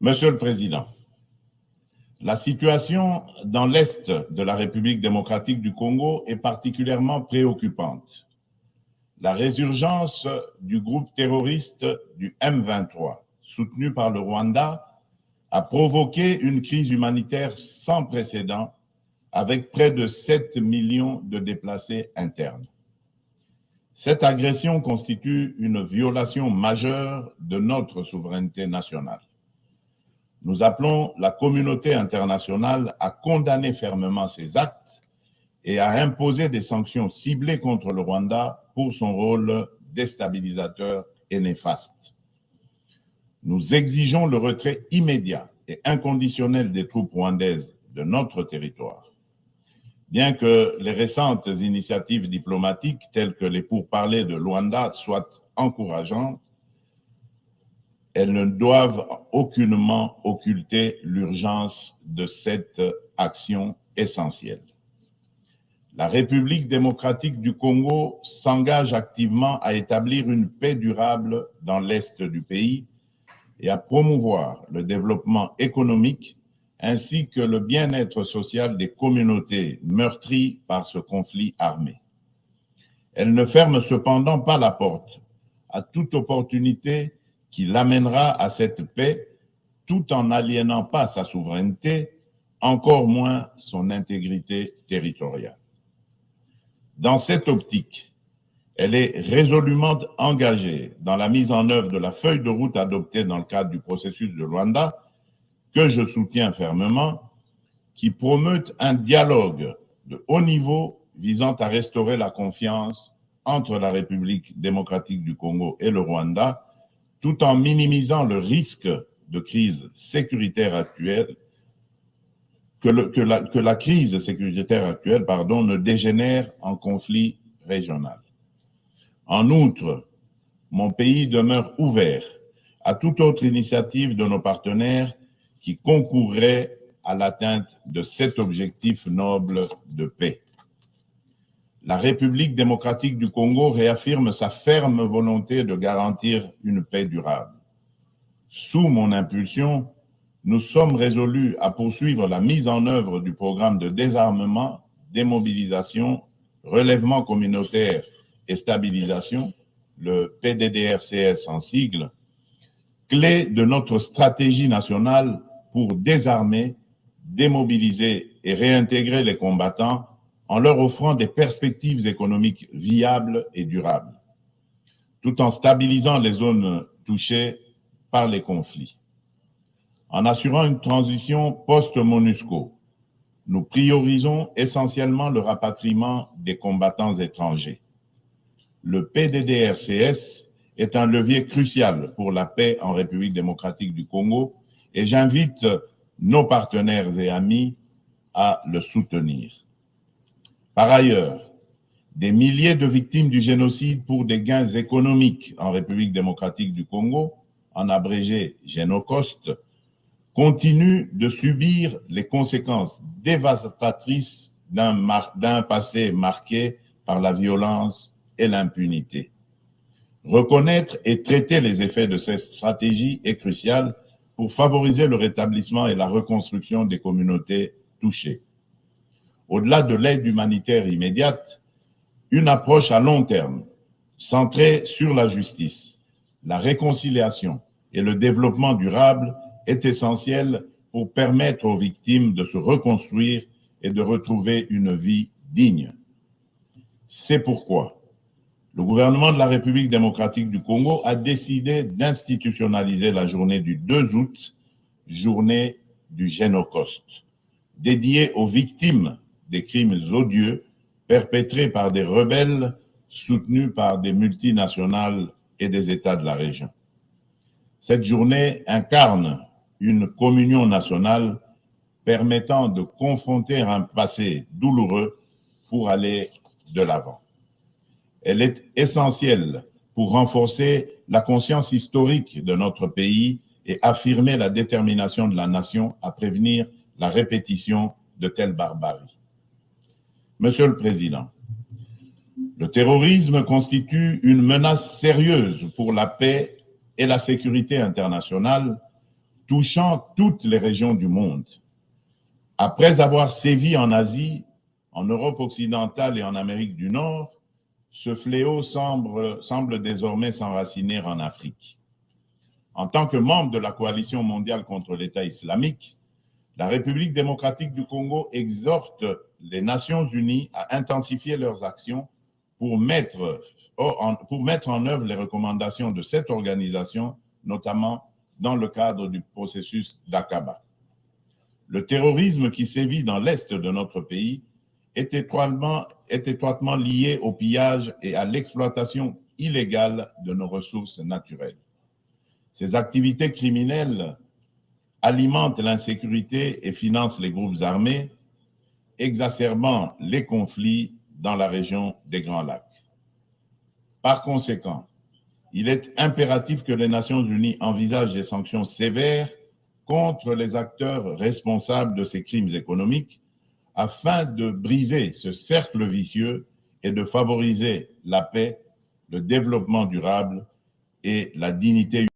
Monsieur le Président, la situation dans l'Est de la République démocratique du Congo est particulièrement préoccupante. La résurgence du groupe terroriste du M23, soutenu par le Rwanda, a provoqué une crise humanitaire sans précédent avec près de 7 millions de déplacés internes. Cette agression constitue une violation majeure de notre souveraineté nationale. Nous appelons la communauté internationale à condamner fermement ces actes et à imposer des sanctions ciblées contre le Rwanda pour son rôle déstabilisateur et néfaste. Nous exigeons le retrait immédiat et inconditionnel des troupes rwandaises de notre territoire. Bien que les récentes initiatives diplomatiques telles que les pourparlers de Luanda soient encourageantes, elles ne doivent aucunement occulter l'urgence de cette action essentielle. La République démocratique du Congo s'engage activement à établir une paix durable dans l'Est du pays et à promouvoir le développement économique ainsi que le bien-être social des communautés meurtries par ce conflit armé. Elle ne ferme cependant pas la porte à toute opportunité qui l'amènera à cette paix tout en n'aliénant pas sa souveraineté, encore moins son intégrité territoriale. Dans cette optique, elle est résolument engagée dans la mise en œuvre de la feuille de route adoptée dans le cadre du processus de Luanda, que je soutiens fermement, qui promeut un dialogue de haut niveau visant à restaurer la confiance entre la République démocratique du Congo et le Rwanda, tout en minimisant le risque de crise sécuritaire actuelle, que la crise sécuritaire actuelle ne dégénère en conflit régional. En outre, mon pays demeure ouvert à toute autre initiative de nos partenaires qui concourrait à l'atteinte de cet objectif noble de paix. La République démocratique du Congo réaffirme sa ferme volonté de garantir une paix durable. Sous mon impulsion, nous sommes résolus à poursuivre la mise en œuvre du programme de désarmement, démobilisation, relèvement communautaire et stabilisation, le PDDRCS en sigle, clé de notre stratégie nationale pour désarmer, démobiliser et réintégrer les combattants en leur offrant des perspectives économiques viables et durables, tout en stabilisant les zones touchées par les conflits. En assurant une transition post-MONUSCO, nous priorisons essentiellement le rapatriement des combattants étrangers. Le PDDRCS est un levier crucial pour la paix en République démocratique du Congo et j'invite nos partenaires et amis à le soutenir. Par ailleurs, des milliers de victimes du génocide pour des gains économiques en République démocratique du Congo, en abrégé Génocost, continuent de subir les conséquences dévastatrices d'un passé marqué par la violence et l'impunité. Reconnaître et traiter les effets de cette stratégie est crucial pour favoriser le rétablissement et la reconstruction des communautés touchées. Au-delà de l'aide humanitaire immédiate, une approche à long terme, centrée sur la justice, la réconciliation et le développement durable est essentielle pour permettre aux victimes de se reconstruire et de retrouver une vie digne. C'est pourquoi le gouvernement de la République démocratique du Congo a décidé d'institutionnaliser la journée du 2 août, journée du Génocost, dédiée aux victimes des crimes odieux perpétrés par des rebelles soutenus par des multinationales et des États de la région. Cette journée incarne une communion nationale permettant de confronter un passé douloureux pour aller de l'avant. Elle est essentielle pour renforcer la conscience historique de notre pays et affirmer la détermination de la nation à prévenir la répétition de telles barbaries. Monsieur le Président, le terrorisme constitue une menace sérieuse pour la paix et la sécurité internationale, touchant toutes les régions du monde. Après avoir sévi en Asie, en Europe occidentale et en Amérique du Nord, ce fléau semble désormais s'enraciner en Afrique. En tant que membre de la coalition mondiale contre l'État islamique, la République démocratique du Congo exhorte les Nations unies à intensifier leurs actions pour mettre en œuvre les recommandations de cette organisation, notamment dans le cadre du processus d'Aqaba. Le terrorisme qui sévit dans l'est de notre pays est étroitement lié au pillage et à l'exploitation illégale de nos ressources naturelles. Ces activités criminelles alimentent l'insécurité et financent les groupes armés, exacerbant les conflits dans la région des Grands Lacs. Par conséquent, il est impératif que les Nations unies envisagent des sanctions sévères contre les acteurs responsables de ces crimes économiques afin de briser ce cercle vicieux et de favoriser la paix, le développement durable et la dignité humaine.